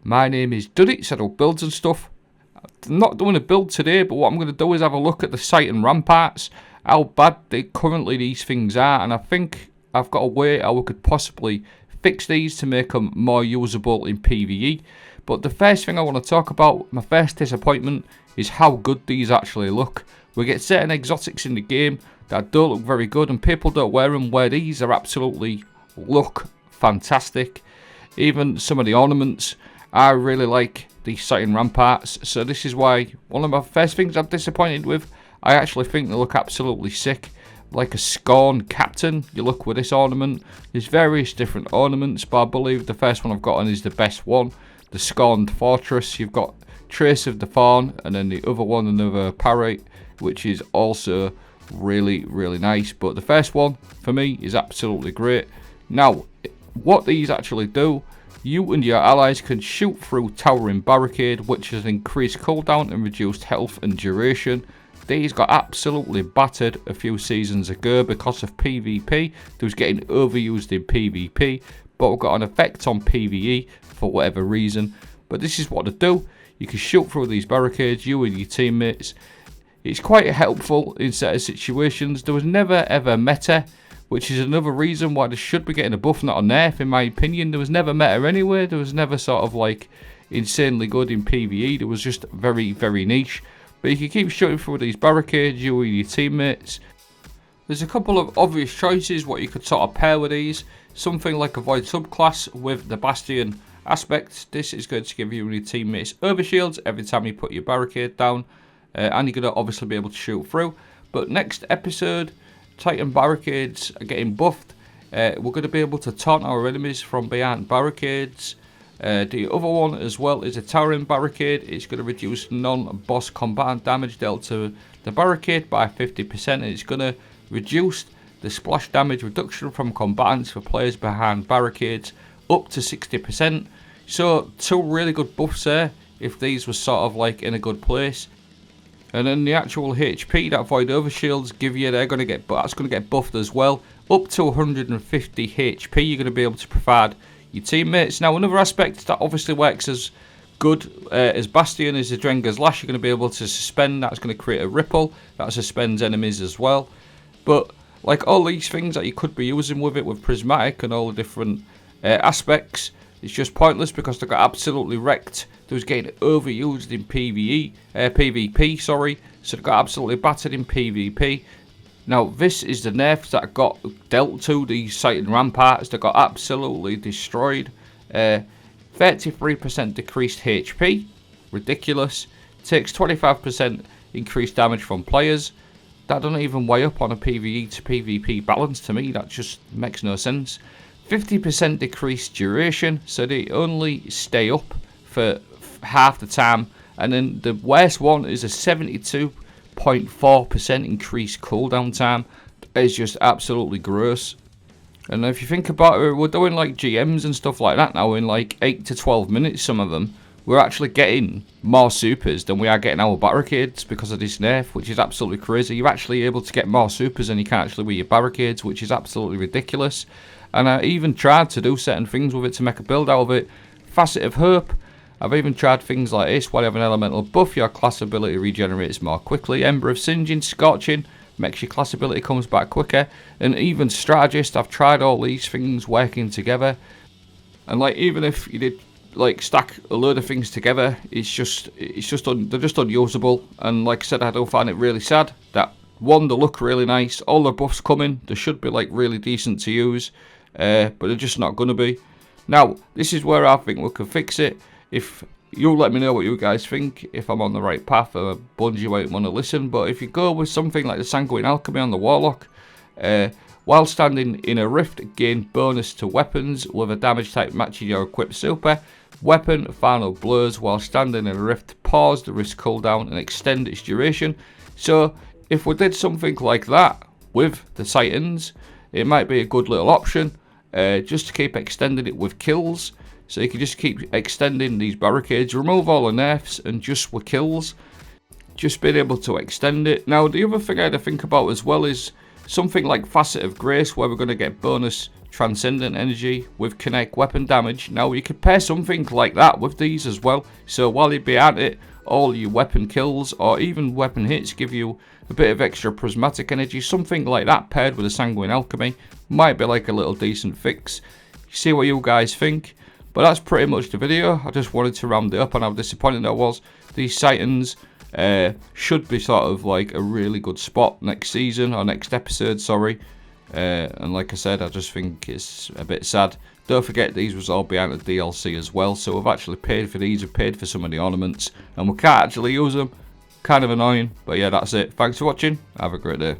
My name is Duddy, so I do builds and stuff. I'm not doing a build today, but what I'm going to do is have a look at the Citan Ramparts, how bad currently these things are, and I think I've got a way how we could possibly fix these to make them more usable in PvE. But the first thing I want to talk about, my first disappointment, is how good these actually look. We get certain exotics in the game that don't look very good, and people don't wear them, where these are absolutely look fantastic. Even some of the ornaments, I really like these Citan Ramparts, so this is why one of my first things I'm disappointed with. I actually think they look absolutely sick. Like a Scorn Captain, you look with this ornament. There's various different ornaments, but I believe the first one I've got on is the best one. The Scorned Fortress, you've got Trace of the Fawn, and then the other one, another Parrot, which is also really, really nice. But the first one, for me, is absolutely great. Now, what these actually do, you and your allies can shoot through Towering Barricade, which has increased cooldown and reduced health and duration. These got absolutely battered a few seasons ago because of PvP. They was getting overused in PvP, but we've got an effect on PvE for whatever reason. But this is what they do. You can shoot through these barricades, you and your teammates. It's quite helpful in certain situations. There was never ever meta, which is another reason why they should be getting a buff, not a nerf, in my opinion. There was never meta anyway. There was never sort of like insanely good in PvE. There was just very, very niche. But you can keep shooting through these barricades, you and your teammates. There's a couple of obvious choices what you could sort of pair with these. Something like a Void subclass with the Bastion aspect. This is going to give you and your teammates overshields every time you put your barricade down. And you're going to obviously be able to shoot through. But next episode, Titan barricades are getting buffed. We're going to be able to taunt our enemies from behind barricades. The other one as well is a towering barricade. It's going to reduce non-boss combatant damage dealt to the barricade by 50%, and it's going to reduce the splash damage reduction from combatants for players behind barricades up to 60%. So two really good buffs there if these were sort of like in a good place. And then the actual HP that Void Overshields give you, that's going to get buffed as well. Up to 150 HP, you're going to be able to provide your teammates. Now, another aspect that obviously works as good as Bastion is the Drenger's Lash. You're going to be able to suspend. That's going to create a ripple that suspends enemies as well. But like all these things that you could be using with it, with prismatic and all the different aspects, it's just pointless because they got absolutely wrecked. They was getting overused in PvP, sorry. So they got absolutely battered in PvP. Now, this is the nerfs that got dealt to these Citan Ramparts. They got absolutely destroyed. 33% decreased HP. Ridiculous. Takes 25% increased damage from players. That doesn't even weigh up on a PvE to PvP balance to me. That just makes no sense. 50% decreased duration. So they only stay up for half the time. And then the worst one is a 72.4% increased cooldown time. It's just absolutely gross. And if you think about it, we're doing like GMs and stuff like that now in like 8 to 12 minutes, some of them. We're actually getting more supers than we are getting our barricades because of this nerf, which is absolutely crazy. You're actually able to get more supers than you can actually with your barricades, which is absolutely ridiculous. And I even tried to do certain things with it to make a build out of it. Facet of Hope. I've even tried things like this, where you have an elemental buff, your class ability regenerates more quickly. Ember of Singeing, Scorching, makes your class ability comes back quicker. And even Strategist, I've tried all these things working together. And like, even if you did like stack a load of things together, they're just unusable. And like I said, I don't find it really sad that one, they look really nice, all the buffs coming, they should be like really decent to use, but they're just not going to be. Now, this is where I think we can fix it. If you'll let me know what you guys think, if I'm on the right path, or Bungie might want to listen. But if you go with something like the Sanguine alchemy on the Warlock, while standing in a rift, gain bonus to weapons with a damage type matching your equipped super. Weapon final blows while standing in a rift, pause the risk cooldown and extend its duration. So if we did something like that with the Citans, it might be a good little option, just to keep extending it with kills. So you can just keep extending these barricades, remove all the nerfs, and just with kills, just being able to extend it. Now, the other thing I had to think about as well is something like Facet of Grace, where we're going to get bonus transcendent energy with kinetic weapon damage. Now you could pair something like that with these as well, so while you'd be at it, all your weapon kills or even weapon hits give you a bit of extra prismatic energy. Something like that paired with a Sanguine alchemy might be like a little decent fix. See what you guys think. But that's pretty much the video. I just wanted to round it up on how disappointed I was. These Citans should be sort of like a really good spot next season, or next episode, sorry. And like I said, I just think it's a bit sad. Don't forget these was all behind the DLC as well, so we've actually paid for these, we've paid for some of the ornaments, and we can't actually use them. Kind of annoying, but yeah, that's it. Thanks for watching, have a great day.